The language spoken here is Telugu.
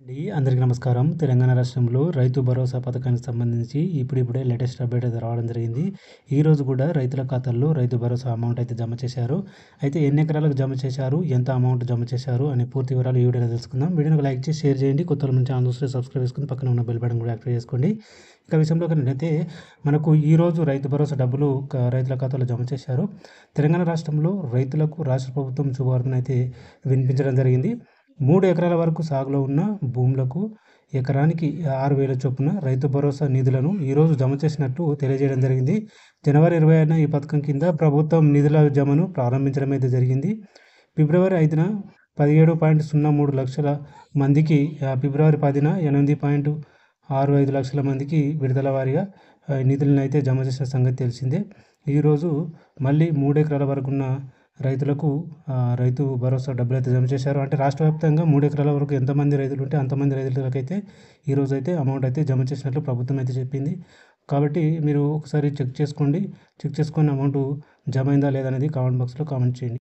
అందరికీ నమస్కారం. తెలంగాణ రాష్ట్రంలో రైతు భరోసా పథకానికి సంబంధించి ఇప్పుడిప్పుడే లేటెస్ట్ అప్డేట్ అయితే రావడం జరిగింది. ఈరోజు కూడా రైతుల ఖాతాల్లో రైతు భరోసా అమౌంట్ అయితే జమ చేశారు. అయితే ఎన్ని ఎకరాలకు జమ చేశారు, ఎంత అమౌంట్ జమ చేశారు అనే పూర్తి వివరాలు ఈ వీడియోలో తెలుసుకుందాం. వీడియోని లైక్ చేసి షేర్ చేయండి. కొత్తలు మన ఛానల్ చూస్తే సబ్స్క్రైబ్ చేసుకొని పక్కన ఉన్న బెల్ బటన్ కూడా యాక్టివేట్ చేసుకోండి. ఇక విషయంలోకి అయితే మనకు ఈరోజు రైతు భరోసా డబ్బులు రైతుల ఖాతాలో జమ చేశారు. తెలంగాణ రాష్ట్రంలో రైతులకు రాష్ట్ర ప్రభుత్వం శుభవార్తను అయితే వినిపించడం జరిగింది. 3 ఎకరాల వరకు సాగులో ఉన్న భూములకు ఎకరానికి 6,000 చొప్పున రైతు భరోసా నిధులను ఈరోజు జమ చేసినట్టు తెలియజేయడం జరిగింది. జనవరి 25న ఈ పథకం కింద ప్రభుత్వం నిధుల జమను ప్రారంభించడం అయితే జరిగింది. ఫిబ్రవరి 5న 17.03 లక్షల మందికి, ఫిబ్రవరి 10న 8.65 లక్షల మందికి విడతల వారీగా నిధులను అయితే జమ చేసిన సంగతి తెలిసిందే. ఈరోజు మళ్ళీ 3 ఎకరాల వరకు ఉన్న రైతులకు రైతు భరోసా డబ్బులు అయితే జమ చేశారు. అంటే రాష్ట్ర వ్యాప్తంగా 3 ఎకరాల వరకు ఎంతమంది రైతులు ఉంటే అంతమంది రైతులకైతే ఈరోజు అయితే అమౌంట్ అయితే జమ చేసినట్లు ప్రభుత్వం అయితే చెప్పింది. కాబట్టి మీరు ఒకసారి చెక్ చేసుకోండి. చెక్ చేసుకొని అమౌంట్ జమ అయిందా లేదా అనేది కామెంట్ బాక్స్లో కామెంట్ చేయండి.